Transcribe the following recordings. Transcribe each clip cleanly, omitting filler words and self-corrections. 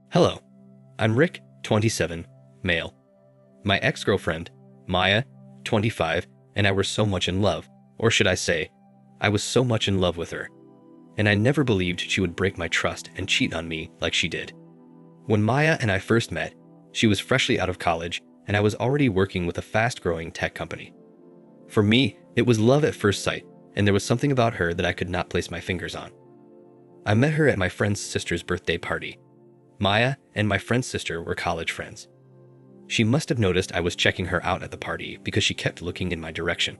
Hello, I'm Rick, 27, male. My ex-girlfriend, Maya, 25, and I were so much in love, or should I say, I was so much in love with her. And I never believed she would break my trust and cheat on me like she did. When Maya and I first met, she was freshly out of college, and I was already working with a fast-growing tech company. For me, it was love at first sight, and there was something about her that I could not place my fingers on. I met her at my friend's sister's birthday party. Maya and my friend's sister were college friends. She must have noticed I was checking her out at the party because she kept looking in my direction.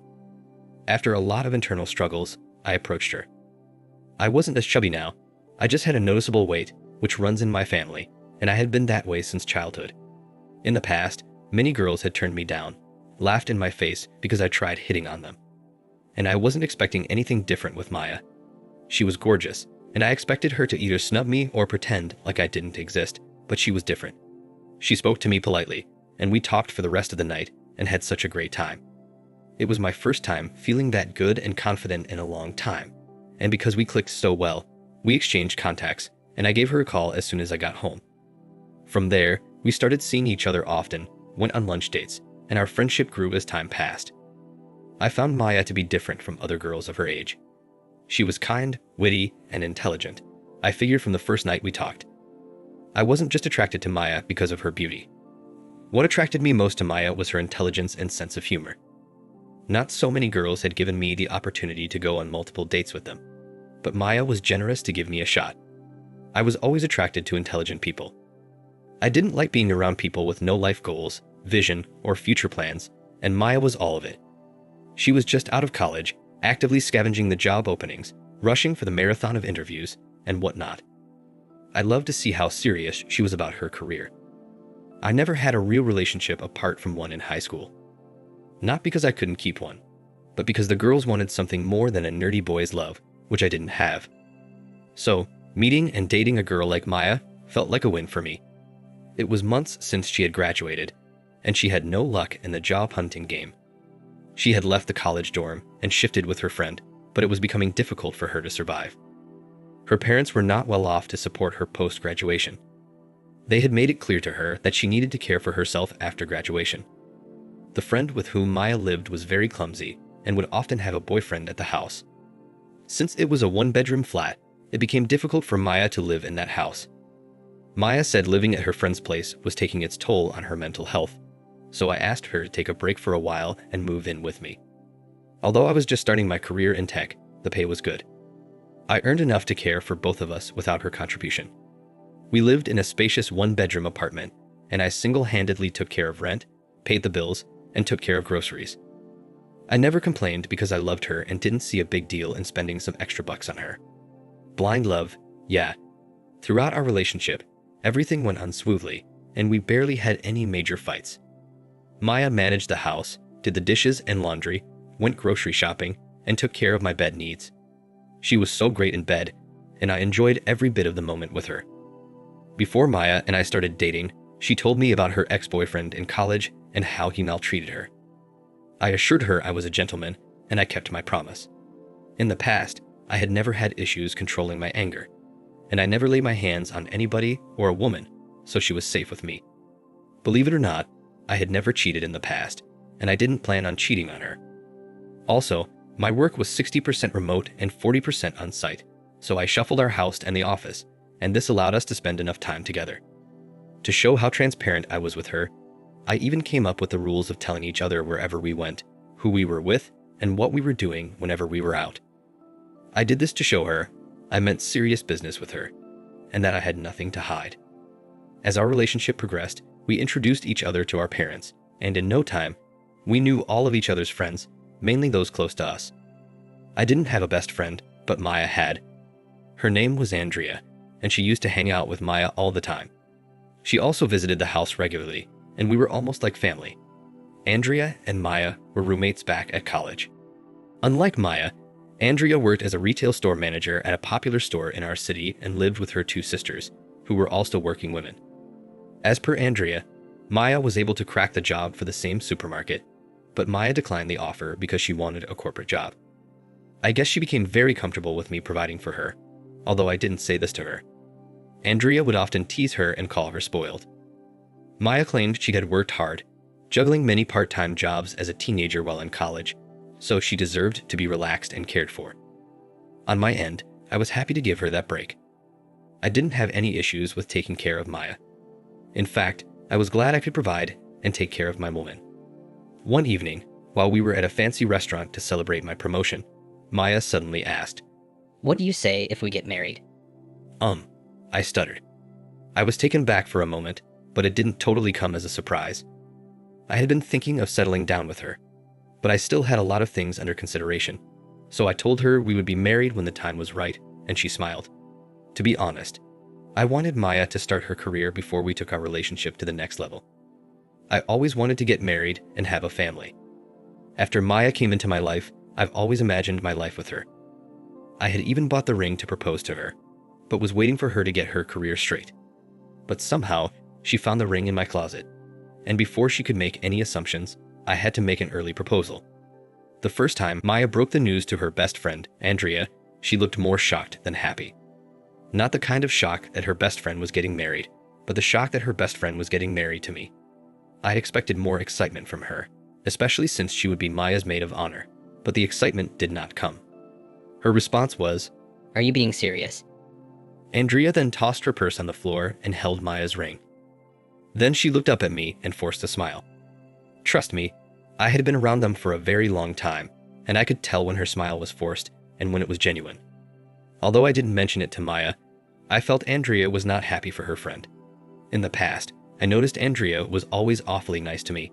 After a lot of internal struggles, I approached her. I wasn't as chubby now. I just had a noticeable weight, which runs in my family, and I had been that way since childhood. In the past, many girls had turned me down, laughed in my face because I tried hitting on them. And I wasn't expecting anything different with Maya. She was gorgeous, and I expected her to either snub me or pretend like I didn't exist, but she was different. She spoke to me politely, and we talked for the rest of the night and had such a great time. It was my first time feeling that good and confident in a long time, and because we clicked so well, we exchanged contacts, and I gave her a call as soon as I got home. From there, we started seeing each other often, went on lunch dates, and our friendship grew as time passed. I found Maya to be different from other girls of her age. She was kind, witty, and intelligent. I figured from the first night we talked. I wasn't just attracted to Maya because of her beauty. What attracted me most to Maya was her intelligence and sense of humor. Not so many girls had given me the opportunity to go on multiple dates with them, but Maya was generous to give me a shot. I was always attracted to intelligent people. I didn't like being around people with no life goals, vision, or future plans, and Maya was all of it. She was just out of college, actively scavenging the job openings, rushing for the marathon of interviews, and whatnot. I loved to see how serious she was about her career. I never had a real relationship apart from one in high school. Not because I couldn't keep one, but because the girls wanted something more than a nerdy boy's love, which I didn't have. So, meeting and dating a girl like Maya felt like a win for me. It was months since she had graduated, and she had no luck in the job hunting game. She had left the college dorm and shifted with her friend, but it was becoming difficult for her to survive. Her parents were not well off to support her post-graduation. They had made it clear to her that she needed to care for herself after graduation. The friend with whom Maya lived was very clumsy and would often have a boyfriend at the house. Since it was a one-bedroom flat, it became difficult for Maya to live in that house. Maya said living at her friend's place was taking its toll on her mental health, so I asked her to take a break for a while and move in with me. Although I was just starting my career in tech, the pay was good. I earned enough to care for both of us without her contribution. We lived in a spacious one-bedroom apartment, and I single-handedly took care of rent, paid the bills, and took care of groceries. I never complained because I loved her and didn't see a big deal in spending some extra bucks on her. Blind love, yeah. Throughout our relationship, everything went on smoothly, and we barely had any major fights. Maya managed the house, did the dishes and laundry, went grocery shopping, and took care of my bed needs. She was so great in bed, and I enjoyed every bit of the moment with her. Before Maya and I started dating, she told me about her ex-boyfriend in college and how he maltreated her. I assured her I was a gentleman, and I kept my promise. In the past, I had never had issues controlling my anger, and I never laid my hands on anybody or a woman, so she was safe with me. Believe it or not, I had never cheated in the past, and I didn't plan on cheating on her. Also, my work was 60% remote and 40% on-site, so I shuffled our house and the office, and this allowed us to spend enough time together. To show how transparent I was with her, I even came up with the rules of telling each other wherever we went, who we were with, and what we were doing whenever we were out. I did this to show her I meant serious business with her, and that I had nothing to hide. As our relationship progressed, we introduced each other to our parents, and in no time, we knew all of each other's friends, mainly those close to us. I didn't have a best friend, but Maya had. Her name was Andrea, and she used to hang out with Maya all the time. She also visited the house regularly, and we were almost like family. Andrea and Maya were roommates back at college. Unlike Maya, Andrea worked as a retail store manager at a popular store in our city and lived with her two sisters, who were also working women. As per Andrea, Maya was able to crack the job for the same supermarket, but Maya declined the offer because she wanted a corporate job. I guess she became very comfortable with me providing for her, although I didn't say this to her. Andrea would often tease her and call her spoiled. Maya claimed she had worked hard, juggling many part-time jobs as a teenager while in college, so she deserved to be relaxed and cared for. On my end, I was happy to give her that break. I didn't have any issues with taking care of Maya. In fact, I was glad I could provide and take care of my woman. One evening, while we were at a fancy restaurant to celebrate my promotion, Maya suddenly asked, "What do you say if we get married?" I stuttered. I was taken back for a moment, but it didn't totally come as a surprise. I had been thinking of settling down with her, but I still had a lot of things under consideration, so I told her we would be married when the time was right, and she smiled. To be honest, I wanted Maya to start her career before we took our relationship to the next level. I always wanted to get married and have a family. After Maya came into my life, I've always imagined my life with her. I had even bought the ring to propose to her, but was waiting for her to get her career straight. But somehow, she found the ring in my closet, and before she could make any assumptions, I had to make an early proposal. The first time Maya broke the news to her best friend, Andrea, she looked more shocked than happy. Not the kind of shock that her best friend was getting married, but the shock that her best friend was getting married to me. I had expected more excitement from her, especially since she would be Maya's maid of honor, but the excitement did not come. Her response was, "Are you being serious?" Andrea then tossed her purse on the floor and held Maya's ring. Then she looked up at me and forced a smile. Trust me, I had been around them for a very long time, and I could tell when her smile was forced and when it was genuine. Although I didn't mention it to Maya, I felt Andrea was not happy for her friend. In the past, I noticed Andrea was always awfully nice to me.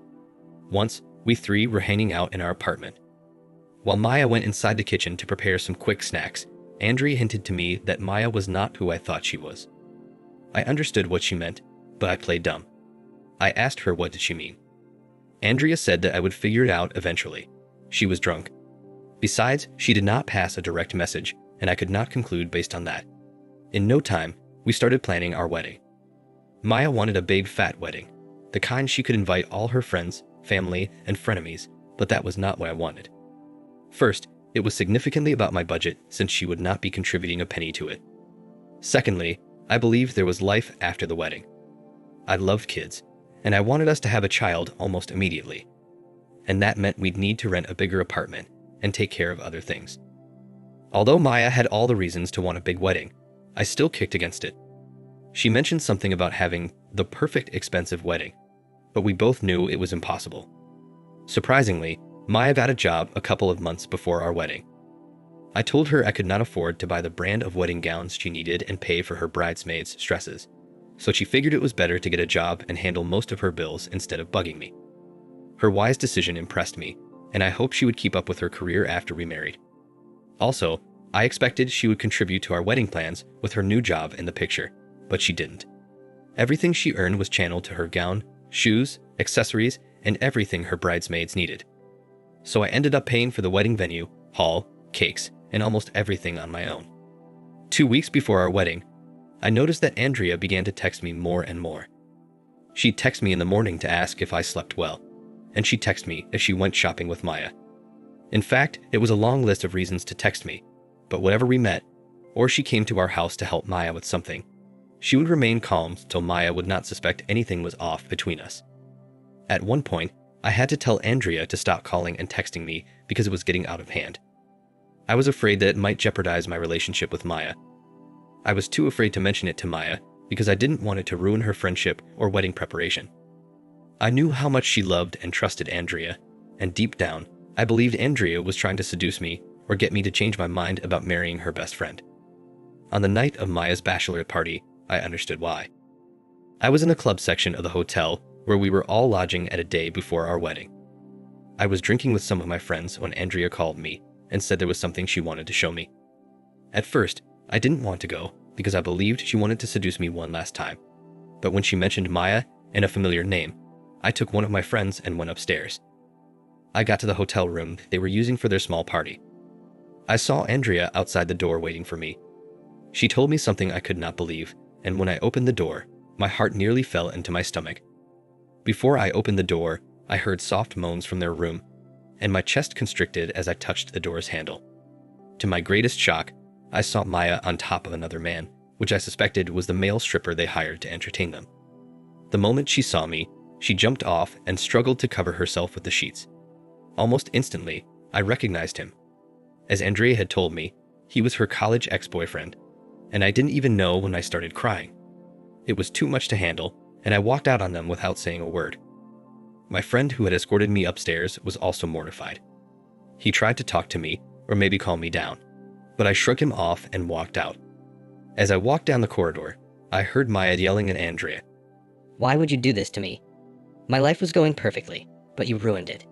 Once, we three were hanging out in our apartment. While Maya went inside the kitchen to prepare some quick snacks, Andrea hinted to me that Maya was not who I thought she was. I understood what she meant, but I played dumb. I asked her what did she mean. Andrea said that I would figure it out eventually. She was drunk. Besides, she did not pass a direct message, and I could not conclude based on that. In no time, we started planning our wedding. Maya wanted a big fat wedding, the kind she could invite all her friends, family, and frenemies, but that was not what I wanted. First, it was significantly about my budget since she would not be contributing a penny to it. Secondly, I believed there was life after the wedding. I loved kids, and I wanted us to have a child almost immediately. And that meant we'd need to rent a bigger apartment and take care of other things. Although Maya had all the reasons to want a big wedding, I still kicked against it. She mentioned something about having the perfect expensive wedding, but we both knew it was impossible. Surprisingly, Maya got a job a couple of months before our wedding. I told her I could not afford to buy the brand of wedding gowns she needed and pay for her bridesmaids' stresses, so she figured it was better to get a job and handle most of her bills instead of bugging me. Her wise decision impressed me, and I hoped she would keep up with her career after we married. Also, I expected she would contribute to our wedding plans with her new job in the picture, but she didn't. Everything she earned was channeled to her gown, shoes, accessories, and everything her bridesmaids needed. So I ended up paying for the wedding venue, hall, cakes, and almost everything on my own. 2 weeks before our wedding, I noticed that Andrea began to text me more and more. She'd text me in the morning to ask if I slept well, and she'd text me if she went shopping with Maya. In fact, it was a long list of reasons to text me, but whenever we met, or she came to our house to help Maya with something, she would remain calm so Maya would not suspect anything was off between us. At one point, I had to tell Andrea to stop calling and texting me because it was getting out of hand. I was afraid that it might jeopardize my relationship with Maya. I was too afraid to mention it to Maya because I didn't want it to ruin her friendship or wedding preparation. I knew how much she loved and trusted Andrea, and deep down, I believed Andrea was trying to seduce me or get me to change my mind about marrying her best friend. On the night of Maya's bachelorette party, I understood why. I was in the club section of the hotel where we were all lodging at a day before our wedding. I was drinking with some of my friends when Andrea called me and said there was something she wanted to show me. At first, I didn't want to go because I believed she wanted to seduce me one last time. But when she mentioned Maya and a familiar name, I took one of my friends and went upstairs. I got to the hotel room they were using for their small party. I saw Andrea outside the door waiting for me. She told me something I could not believe, and when I opened the door, my heart nearly fell into my stomach. Before I opened the door, I heard soft moans from their room, and my chest constricted as I touched the door's handle. To my greatest shock, I saw Maya on top of another man, which I suspected was the male stripper they hired to entertain them. The moment she saw me, she jumped off and struggled to cover herself with the sheets. Almost instantly, I recognized him. As Andrea had told me, he was her college ex-boyfriend, and I didn't even know when I started crying. It was too much to handle, and I walked out on them without saying a word. My friend who had escorted me upstairs was also mortified. He tried to talk to me, or maybe calm me down, but I shrugged him off and walked out. As I walked down the corridor, I heard Maya yelling at Andrea. Why would you do this to me? My life was going perfectly, but you ruined it.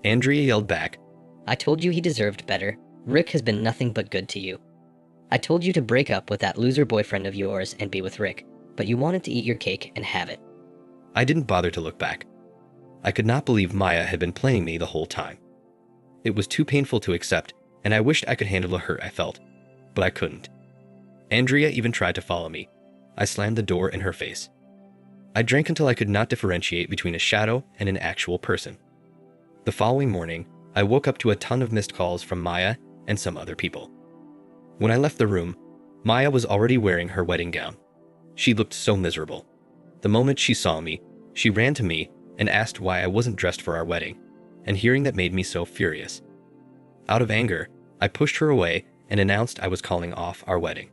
Andrea yelled back, I told you he deserved better. Rick has been nothing but good to you. I told you to break up with that loser boyfriend of yours and be with Rick, but you wanted to eat your cake and have it. I didn't bother to look back. I could not believe Maya had been playing me the whole time. It was too painful to accept, and I wished I could handle the hurt I felt, but I couldn't. Andrea even tried to follow me. I slammed the door in her face. I drank until I could not differentiate between a shadow and an actual person. The following morning, I woke up to a ton of missed calls from Maya and some other people. When I left the room, Maya was already wearing her wedding gown. She looked so miserable. The moment she saw me, she ran to me and asked why I wasn't dressed for our wedding, and hearing that made me so furious. Out of anger, I pushed her away and announced I was calling off our wedding.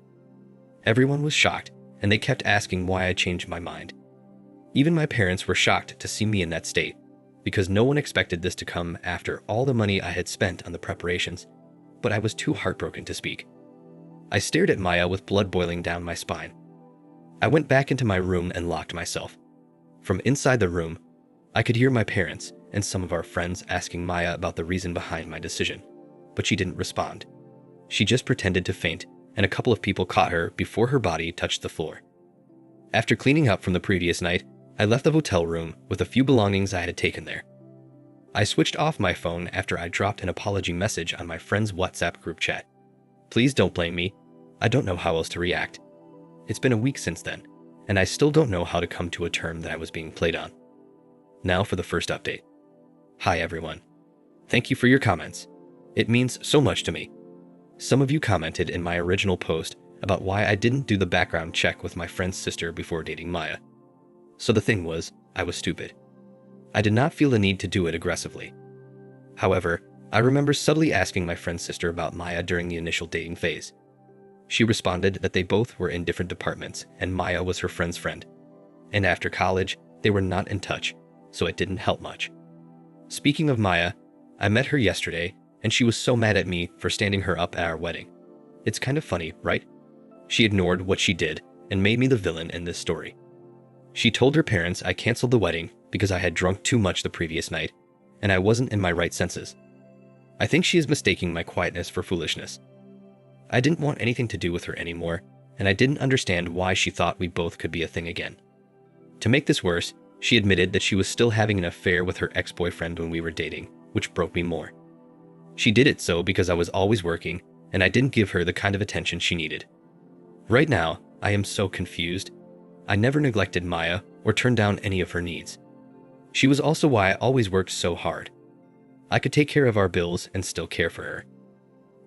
Everyone was shocked, and they kept asking why I changed my mind. Even my parents were shocked to see me in that state, because no one expected this to come after all the money I had spent on the preparations, but I was too heartbroken to speak. I stared at Maya with blood boiling down my spine. I went back into my room and locked myself. From inside the room, I could hear my parents and some of our friends asking Maya about the reason behind my decision, but she didn't respond. She just pretended to faint, and a couple of people caught her before her body touched the floor. After cleaning up from the previous night, I left the hotel room with a few belongings I had taken there. I switched off my phone after I dropped an apology message on my friend's WhatsApp group chat. Please don't blame me. I don't know how else to react. It's been a week since then, and I still don't know how to come to a term that I was being played on. Now for the first update. Hi everyone. Thank you for your comments. It means so much to me. Some of you commented in my original post about why I didn't do the background check with my friend's sister before dating Maya. So the thing was, I was stupid. I did not feel the need to do it aggressively. However, I remember subtly asking my friend's sister about Maya during the initial dating phase. She responded that they both were in different departments and Maya was her friend's friend. And after college, they were not in touch, so it didn't help much. Speaking of Maya, I met her yesterday and she was so mad at me for standing her up at our wedding. It's kind of funny, right? She ignored what she did and made me the villain in this story. She told her parents I canceled the wedding because I had drunk too much the previous night and I wasn't in my right senses. I think she is mistaking my quietness for foolishness. I didn't want anything to do with her anymore, and I didn't understand why she thought we both could be a thing again. To make this worse, she admitted that she was still having an affair with her ex-boyfriend when we were dating, which broke me more. She did it so because I was always working, and I didn't give her the kind of attention she needed. Right now, I am so confused. I never neglected Maya or turned down any of her needs. She was also why I always worked so hard. I could take care of our bills and still care for her.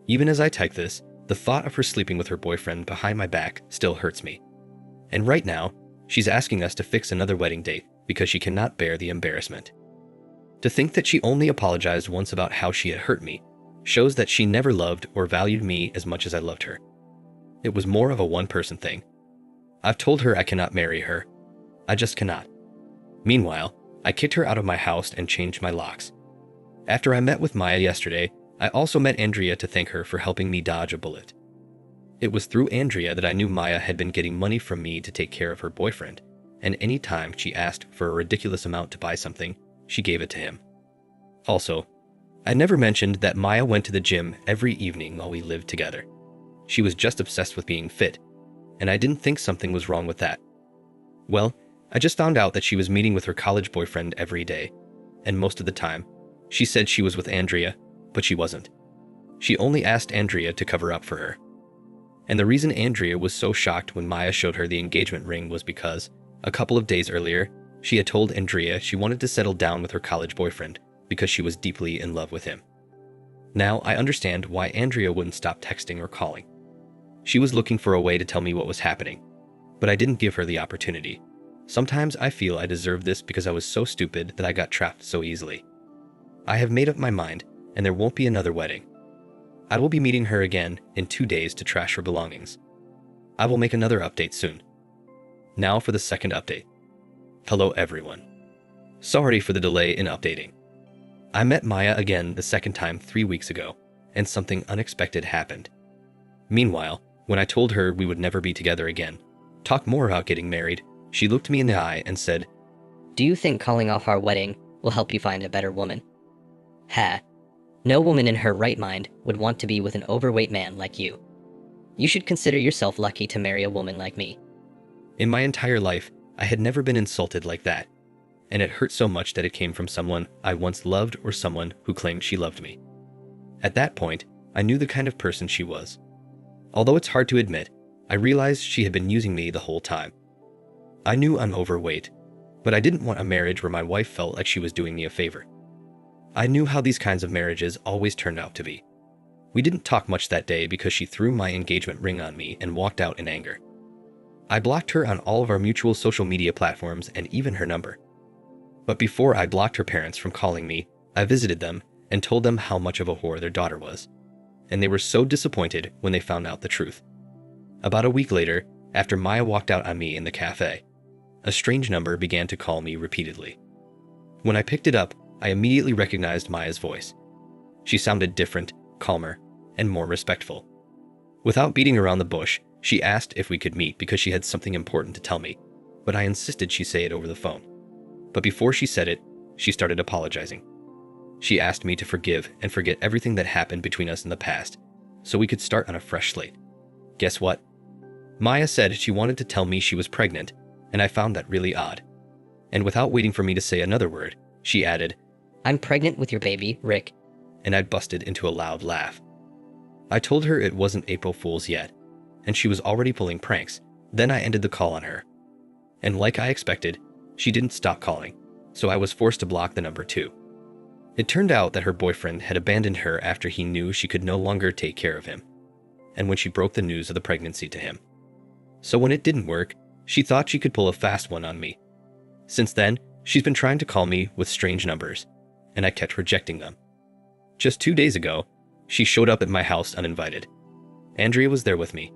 Even as I type this, the thought of her sleeping with her boyfriend behind my back still hurts me. And right now, she's asking us to fix another wedding date because she cannot bear the embarrassment. To think that she only apologized once about how she had hurt me shows that she never loved or valued me as much as I loved her. It was more of a one-person thing. I've told her I cannot marry her. I just cannot. Meanwhile, I kicked her out of my house and changed my locks. After I met with Maya yesterday, I also met Andrea to thank her for helping me dodge a bullet. It was through Andrea that I knew Maya had been getting money from me to take care of her boyfriend, and any time she asked for a ridiculous amount to buy something, she gave it to him. Also, I never mentioned that Maya went to the gym every evening while we lived together. She was just obsessed with being fit, and I didn't think something was wrong with that. Well, I just found out that she was meeting with her college boyfriend every day, and most of the time, she said she was with Andrea, but she wasn't. She only asked Andrea to cover up for her. And the reason Andrea was so shocked when Maya showed her the engagement ring was because, a couple of days earlier, she had told Andrea she wanted to settle down with her college boyfriend because she was deeply in love with him. Now I understand why Andrea wouldn't stop texting or calling. She was looking for a way to tell me what was happening, but I didn't give her the opportunity. Sometimes I feel I deserve this because I was so stupid that I got trapped so easily. I have made up my mind, and there won't be another wedding. I will be meeting her again in 2 days to trash her belongings. I will make another update soon. Now for the second update. Hello everyone. Sorry for the delay in updating. I met Maya again the second time 3 weeks ago, and something unexpected happened. Meanwhile, when I told her we would never be together again, talk more about getting married, she looked me in the eye and said, Do you think calling off our wedding will help you find a better woman? Ha. No woman in her right mind would want to be with an overweight man like you. You should consider yourself lucky to marry a woman like me. In my entire life, I had never been insulted like that, and it hurt so much that it came from someone I once loved or someone who claimed she loved me. At that point, I knew the kind of person she was. Although it's hard to admit, I realized she had been using me the whole time. I knew I'm overweight, but I didn't want a marriage where my wife felt like she was doing me a favor. I knew how these kinds of marriages always turned out to be. We didn't talk much that day because she threw my engagement ring on me and walked out in anger. I blocked her on all of our mutual social media platforms and even her number. But before I blocked her parents from calling me, I visited them and told them how much of a whore their daughter was. And they were so disappointed when they found out the truth. About a week later, after Maya walked out on me in the cafe, a strange number began to call me repeatedly. When I picked it up, I immediately recognized Maya's voice. She sounded different, calmer, and more respectful. Without beating around the bush, she asked if we could meet because she had something important to tell me, but I insisted she say it over the phone. But before she said it, she started apologizing. She asked me to forgive and forget everything that happened between us in the past, so we could start on a fresh slate. Guess what? Maya said she wanted to tell me she was pregnant, and I found that really odd. And without waiting for me to say another word, she added, I'm pregnant with your baby, Rick. And I busted into a loud laugh. I told her it wasn't April Fool's yet, and she was already pulling pranks. Then I ended the call on her. And like I expected, she didn't stop calling, so I was forced to block the number too. It turned out that her boyfriend had abandoned her after he knew she could no longer take care of him, and when she broke the news of the pregnancy to him. So when it didn't work, she thought she could pull a fast one on me. Since then, she's been trying to call me with strange numbers, and I kept rejecting them. Just 2 days ago, she showed up at my house uninvited. Andrea was there with me.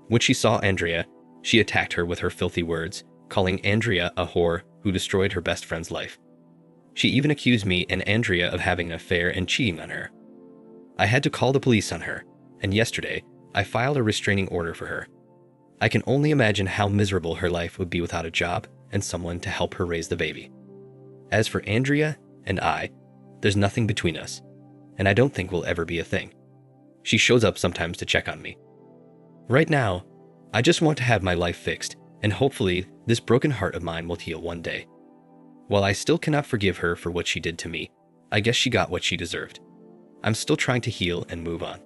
When she saw Andrea, she attacked her with her filthy words, calling Andrea a whore who destroyed her best friend's life. She even accused me and Andrea of having an affair and cheating on her. I had to call the police on her, and yesterday, I filed a restraining order for her. I can only imagine how miserable her life would be without a job and someone to help her raise the baby. As for Andrea and I, there's nothing between us, and I don't think we'll ever be a thing. She shows up sometimes to check on me. Right now, I just want to have my life fixed, and hopefully this broken heart of mine will heal one day. While I still cannot forgive her for what she did to me, I guess she got what she deserved. I'm still trying to heal and move on.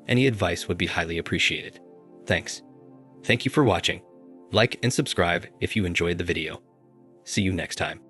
Any advice would be highly appreciated. Thanks. Thank you for watching. Like and subscribe if you enjoyed the video. See you next time.